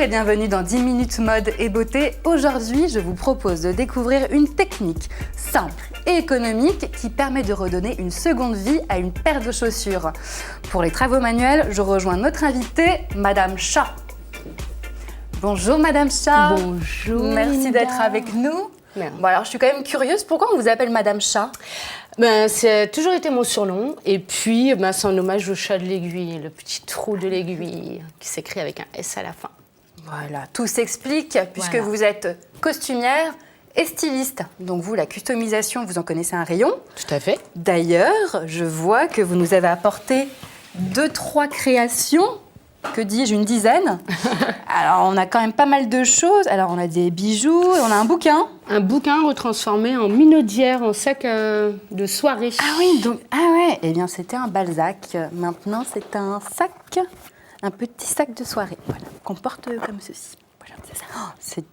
et bienvenue dans 10 minutes mode et beauté. Aujourd'hui, je vous propose de découvrir une technique simple et économique qui permet de redonner une seconde vie à une paire de chaussures. Pour les travaux manuels, je rejoins notre invitée, Madame Chat. Bonjour Madame Chat. Bonjour. Merci d'être avec nous. Bon, alors, je suis quand même curieuse, pourquoi on vous appelle Madame Chat? C'est toujours été mon surnom. Et puis, c'est en hommage au chat de l'aiguille, le petit trou de l'aiguille, qui s'écrit avec un S à la fin. Voilà, tout s'explique puisque Voilà. vous êtes costumière et styliste. Donc vous, la customisation, vous en connaissez un rayon. Tout à fait. D'ailleurs, je vois que vous nous avez apporté 2-3 créations. Que dis-je, une dizaine. Alors, on a quand même pas mal de choses. Alors, on a des bijoux, et on a un bouquin. Un bouquin retransformé en minaudière, en sac de soirée. Ah oui, donc, ah ouais, eh bien, c'était un Balzac. Maintenant, c'est un sac, un petit sac de soirée, voilà, qu'on porte comme ceci. Voilà, c'est ça. Oh, c'est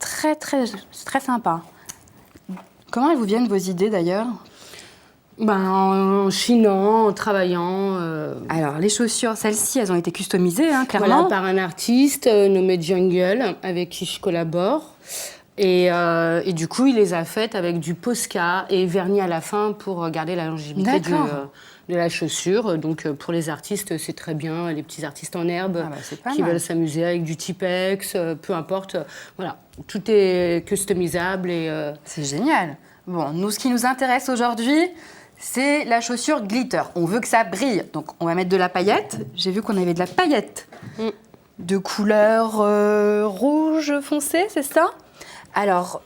très sympa. Comment elles vous viennent vos idées, d'ailleurs? En chinant, en travaillant. Alors, les chaussures, celles-ci, elles ont été customisées, hein, clairement. Voilà, par un artiste nommé Jungle, avec qui je collabore. Et du coup, il les a faites avec du Posca et vernis à la fin pour garder la longévité de la chaussure. Donc, pour les artistes, c'est très bien. Les petits artistes en herbe qui veulent s'amuser avec du Tipex, peu importe. Voilà, tout est customisable. C'est génial. Bon, nous, ce qui nous intéresse aujourd'hui, c'est la chaussure glitter. On veut que ça brille, donc on va mettre de la paillette. J'ai vu qu'on avait de la paillette de couleur rouge foncé, c'est ça? Alors,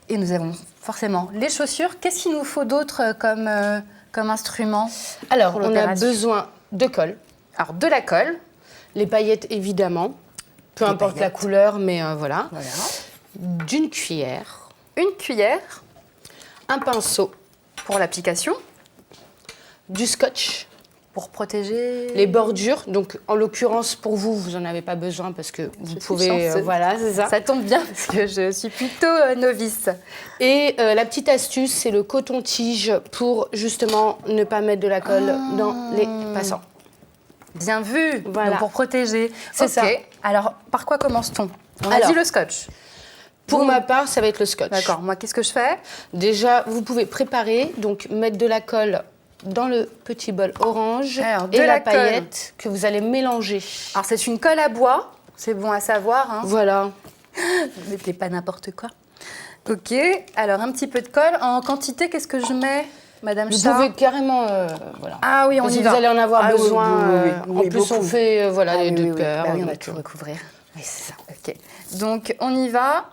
et nous avons forcément les chaussures. Qu'est-ce qu'il nous faut d'autre comme instrument? Alors, on a besoin de colle. Alors, de la colle. Les paillettes, évidemment. Peu importe la couleur, mais voilà. D'une cuillère. Une cuillère. Un pinceau. Pour l'application. Du scotch. Pour protéger les bordures. Donc, en l'occurrence, pour vous, vous n'en avez pas besoin parce que vous pouvez... voilà, c'est ça. Ça tombe bien parce que je suis plutôt novice. Et la petite astuce, c'est le coton-tige pour justement ne pas mettre de la colle dans les passants. Bien vu, voilà. Donc pour protéger. C'est ça. Alors, par quoi commence-t-on? On a dit le scotch. Pour ma part, ça va être le scotch. D'accord. Moi, qu'est-ce que je fais? Déjà, vous pouvez préparer, donc mettre de la colle dans le petit bol orange et la paillette que vous allez mélanger. Alors, c'est une colle à bois, c'est bon à savoir. Hein. Voilà. Ne mettez pas n'importe quoi. Ok, alors un petit peu de colle. En quantité, qu'est-ce que je mets, Madame Chat? Vous pouvez carrément... voilà. Ah oui, on y va. Vous allez en avoir besoin. Oui, en plus, beaucoup. On fait les deux paires. Bah oui, on va tout recouvrir. Oui, c'est ça. Ok. Donc, on y va.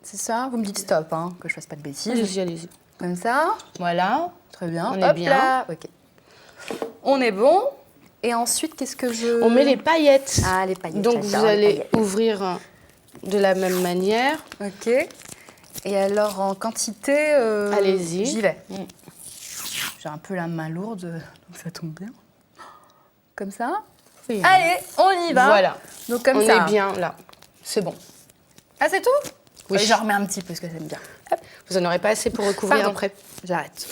C'est ça? Vous me dites stop, hein, que je fasse pas de bêtises. Allez-y, allez-y. Comme ça. Voilà. Très bien. On est bien. Là. Ok. On est bon. Et ensuite, qu'est-ce que je... On met les paillettes. Ah, les paillettes. Donc, vous allez ouvrir de la même manière. Ok. Et alors, en quantité, allez-y. J'y vais. J'ai un peu la main lourde, donc ça tombe bien. Comme ça. Oui. Allez, on y va. Voilà. Donc, comme ça. On est bien là. C'est bon. Ah, c'est tout? Oui. J'en remets un petit peu, parce que j'aime bien. Hop. Vous n'en aurez pas assez pour recouvrir après. J'arrête.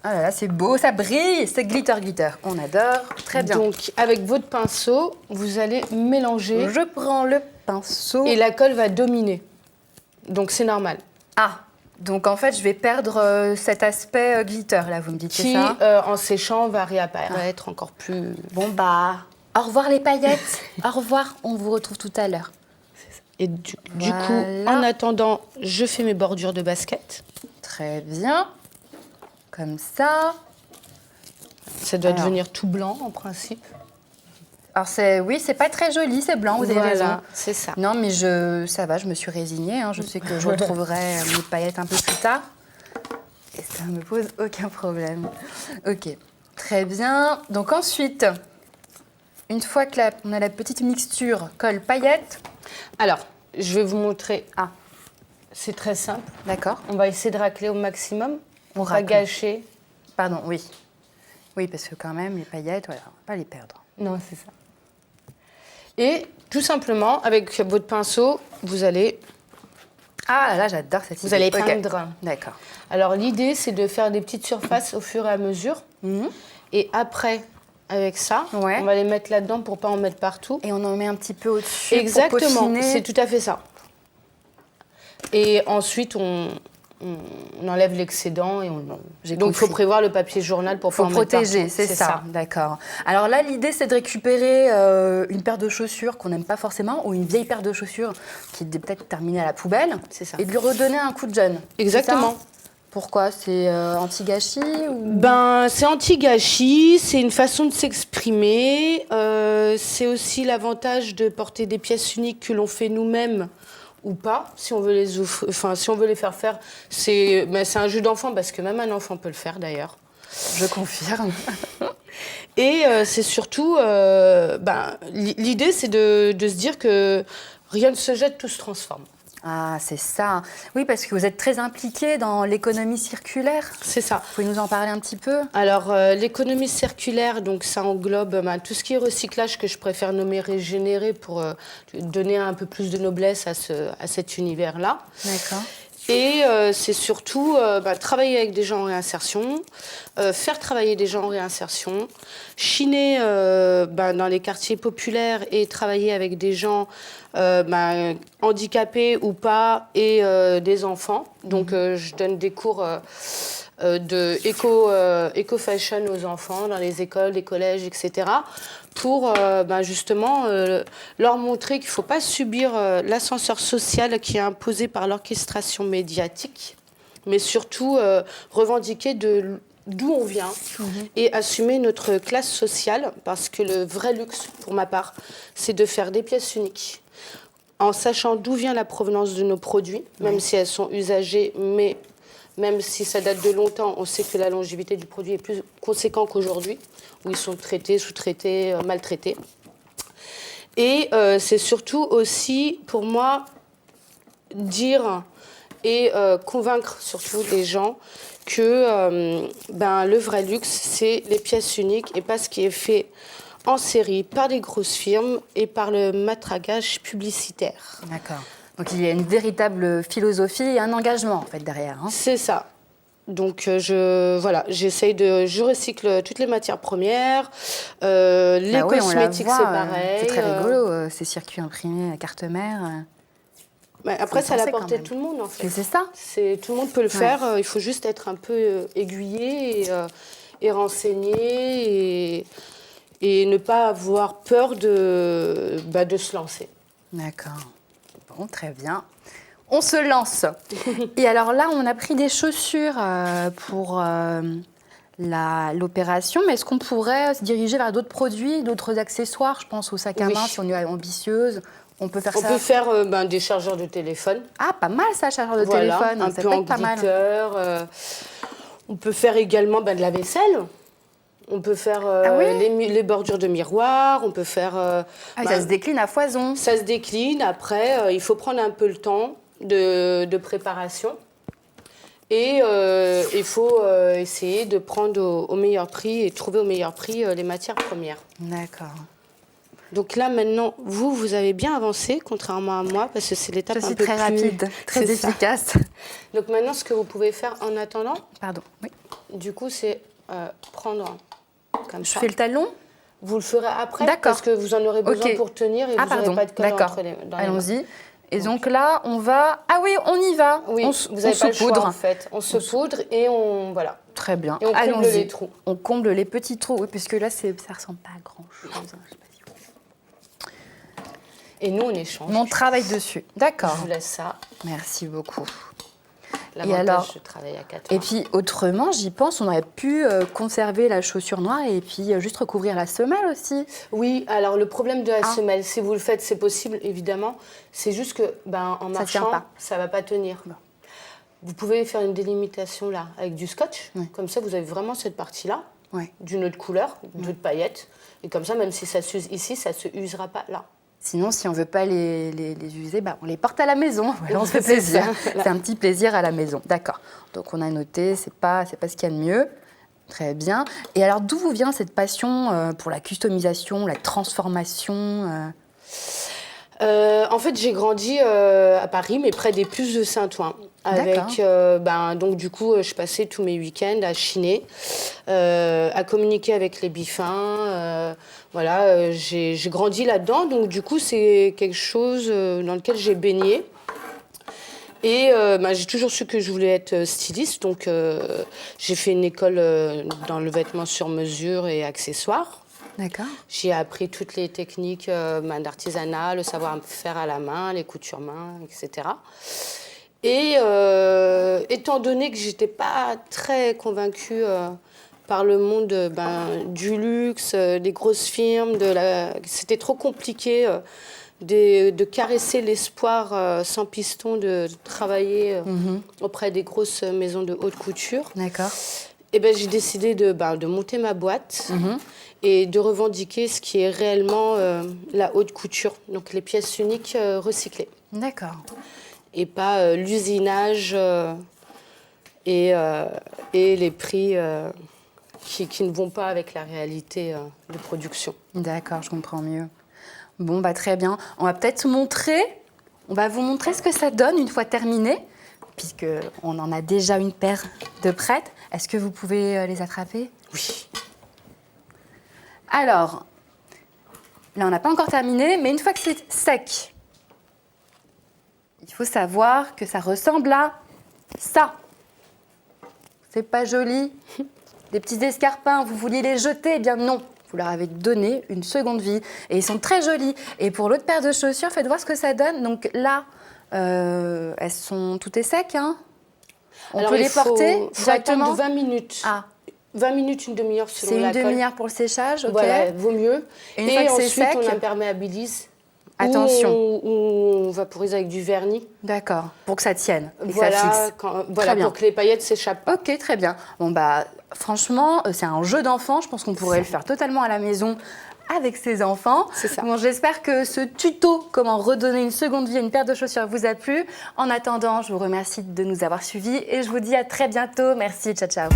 Ah là là, c'est beau, ça brille, c'est glitter, glitter. On adore, très bien. Donc, avec votre pinceau, vous allez mélanger. Je prends le pinceau. Et la colle va dominer. Donc, c'est normal. Ah, donc en fait, je vais perdre cet aspect glitter, là, vous me dites, c'est ça? Qui, en séchant, va réapparaître encore plus... Bon, bah, au revoir les paillettes. Au revoir, on vous retrouve tout à l'heure. Et du coup, en attendant, je fais mes bordures de basket. Très bien. Comme ça. Ça doit devenir tout blanc, en principe. Alors, c'est pas très joli, c'est blanc, vous avez raison. C'est ça. Non, mais ça va, je me suis résignée. Hein, je sais que je retrouverai mes paillettes un peu plus tard. Et ça ne me pose aucun problème. Ok, très bien. Donc ensuite, une fois que on a la petite mixture colle-paillettes... Alors, je vais vous montrer. Ah, c'est très simple. D'accord. On va essayer de racler au maximum. On va gâcher. Pardon, oui. Oui, parce que quand même, les paillettes, voilà, on ne va pas les perdre. Non, c'est ça. Et tout simplement, avec votre pinceau, vous allez... Ah là, j'adore cette idée. Vous allez peindre. D'accord. Alors, l'idée, c'est de faire des petites surfaces au fur et à mesure. Et après, avec ça. Ouais. On va les mettre là-dedans pour pas en mettre partout. Et on en met un petit peu au-dessus. Exactement, pour peaufiner. c'est tout à fait ça. Et ensuite, on enlève l'excédent. Donc, il faut prévoir le papier journal pour pas en mettre partout. Protéger, c'est ça. D'accord. Alors là, l'idée, c'est de récupérer une paire de chaussures qu'on n'aime pas forcément ou une vieille paire de chaussures qui est peut-être terminée à la poubelle. C'est ça. Et de lui redonner un coup de jeune. Exactement. Pourquoi? C'est anti-gâchis ou... C'est anti-gâchis, c'est une façon de s'exprimer. C'est aussi l'avantage de porter des pièces uniques que l'on fait nous-mêmes ou pas, si on veut si on veut les faire faire. C'est un jeu d'enfant, parce que même un enfant peut le faire d'ailleurs. Je confirme. Et c'est surtout, l'idée, c'est de se dire que rien ne se jette, tout se transforme. Ah, c'est ça. Oui, parce que vous êtes très impliqué dans l'économie circulaire. C'est ça. Vous pouvez nous en parler un petit peu? Alors, l'économie circulaire, donc ça englobe tout ce qui est recyclage, que je préfère nommer régénérer pour donner un peu plus de noblesse à cet univers-là. D'accord. Et c'est surtout travailler avec des gens en réinsertion, faire travailler des gens en réinsertion, chiner dans les quartiers populaires et travailler avec des gens handicapés ou pas et des enfants. Donc je donne des cours de éco-fashion aux enfants dans les écoles, les collèges, etc. pour justement leur montrer qu'il ne faut pas subir l'ascenseur social qui est imposé par l'orchestration médiatique, mais surtout revendiquer d'où on vient et assumer notre classe sociale, parce que le vrai luxe, pour ma part, c'est de faire des pièces uniques, en sachant d'où vient la provenance de nos produits, même si elles sont usagées, mais même si ça date de longtemps, on sait que la longévité du produit est plus conséquente qu'aujourd'hui, où ils sont traités, sous-traités, maltraités. Et c'est surtout aussi, pour moi, dire et convaincre surtout les gens que le vrai luxe, c'est les pièces uniques et pas ce qui est fait en série par des grosses firmes et par le matraquage publicitaire. D'accord. Donc il y a une véritable philosophie et un engagement en fait derrière. Hein. C'est ça. Donc je recycle toutes les matières premières, les cosmétiques c'est pareil. C'est très rigolo ces circuits imprimés à carte mère. Après c'est à la portée de tout le monde en fait. C'est ça. Tout le monde peut le faire. Il faut juste être un peu aiguillé et renseigné et ne pas avoir peur de se lancer. D'accord. Bon, très bien. On se lance. Et alors là, on a pris des chaussures pour l'opération, mais est-ce qu'on pourrait se diriger vers d'autres produits, d'autres accessoires? Je pense au sac à main, si on est ambitieuse. On peut faire ça. On peut faire des chargeurs de téléphone. Ah, pas mal ça, chargeur de téléphone. Un peu en glitter. On peut faire également de la vaisselle. On peut faire les bordures de miroirs, on peut faire... ça se décline à foison. Ça se décline, après, il faut prendre un peu le temps de préparation. Et il faut essayer de prendre au meilleur prix et trouver au meilleur prix les matières premières. D'accord. Donc là, maintenant, vous avez bien avancé, contrairement à moi, parce que c'est l'étape un peu plus... très rapide, très efficace. Ça. Donc maintenant, ce que vous pouvez faire en attendant... Pardon, oui. Du coup, c'est prendre... Comme ça. Je fais le talon? Vous le ferez après, parce que vous en aurez besoin pour tenir et vous n'aurez pas de colle entre les mains. Allons-y. Et donc là, on va... Ah oui, on y va. Oui, vous n'avez pas le choix, en fait. On se poudre et on... Voilà. Très bien. Et on comble les trous. On comble les petits trous, oui, puisque là, ça ne ressemble pas à grand-chose. Et nous, on échange. On travaille dessus. D'accord. Je vous laisse ça. Merci beaucoup. L'avantage, je travaille à 4 heures. Et puis, autrement, j'y pense, on aurait pu conserver la chaussure noire et puis juste recouvrir la semelle aussi. Oui, alors le problème de la semelle, si vous le faites, c'est possible, évidemment. C'est juste que, en marchant, ça ne va pas tenir. Bon. Vous pouvez faire une délimitation là, avec du scotch. Oui. Comme ça, vous avez vraiment cette partie-là, d'une autre couleur, d'autres paillettes. Et comme ça, même si ça s'use ici, ça ne se usera pas là. Sinon, si on ne veut pas les user, on les porte à la maison. Voilà, on se fait plaisir. C'est un petit plaisir à la maison. D'accord. Donc, on a noté, c'est pas ce qu'il y a de mieux. Très bien. Et alors, d'où vous vient cette passion pour la customisation, la transformation En fait, j'ai grandi à Paris, mais près des Puces de Saint-Ouen. Avec, donc du coup, je passais tous mes week-ends à chiner, à communiquer avec les biffins. Voilà, j'ai grandi là-dedans, donc du coup, c'est quelque chose dans lequel j'ai baigné. Et j'ai toujours su que je voulais être styliste, donc j'ai fait une école dans le vêtement sur mesure et accessoires. D'accord. J'ai appris toutes les techniques d'artisanat, le savoir-faire à la main, les coutures main, etc. Et étant donné que j'étais pas très convaincue par le monde du luxe, des grosses firmes, c'était trop compliqué de caresser l'espoir sans piston de travailler auprès des grosses maisons de haute couture. D'accord. Et j'ai décidé de monter ma boîte et de revendiquer ce qui est réellement la haute couture, donc les pièces uniques recyclées. D'accord. Et pas l'usinage et les prix qui ne vont pas avec la réalité de production. D'accord, je comprends mieux. Bon, très bien. On va vous montrer ce que ça donne une fois terminé, puisqu'on en a déjà une paire de prêtes. Est-ce que vous pouvez les attraper? Oui. Alors, là, on n'a pas encore terminé, mais une fois que c'est sec, il faut savoir que ça ressemble à ça. C'est pas joli. Des petits escarpins, vous vouliez les jeter? Eh bien non, vous leur avez donné une seconde vie. Et ils sont très jolis. Et pour l'autre paire de chaussures, faites voir ce que ça donne. Donc là, tout est sec, hein. On peut les porter directement. Attendre 20 minutes. Ah. 20 minutes, une demi-heure selon la colle. C'est une demi-heure pour le séchage, ok. Voilà, vaut mieux. Et une fois que c'est ensuite, sec, on imperméabilise. attention. Ou on vaporise avec du vernis. D'accord, pour que ça tienne et que Voilà, ça fixe. Très bien. pour que les paillettes s'échappent. Ok, très bien. Bon, franchement, c'est un jeu d'enfant. Je pense qu'on pourrait le faire totalement à la maison avec ses enfants. C'est ça. Bon, j'espère que ce tuto, comment redonner une seconde vie à une paire de chaussures, vous a plu. En attendant, je vous remercie de nous avoir suivis et je vous dis à très bientôt. Merci, ciao, ciao.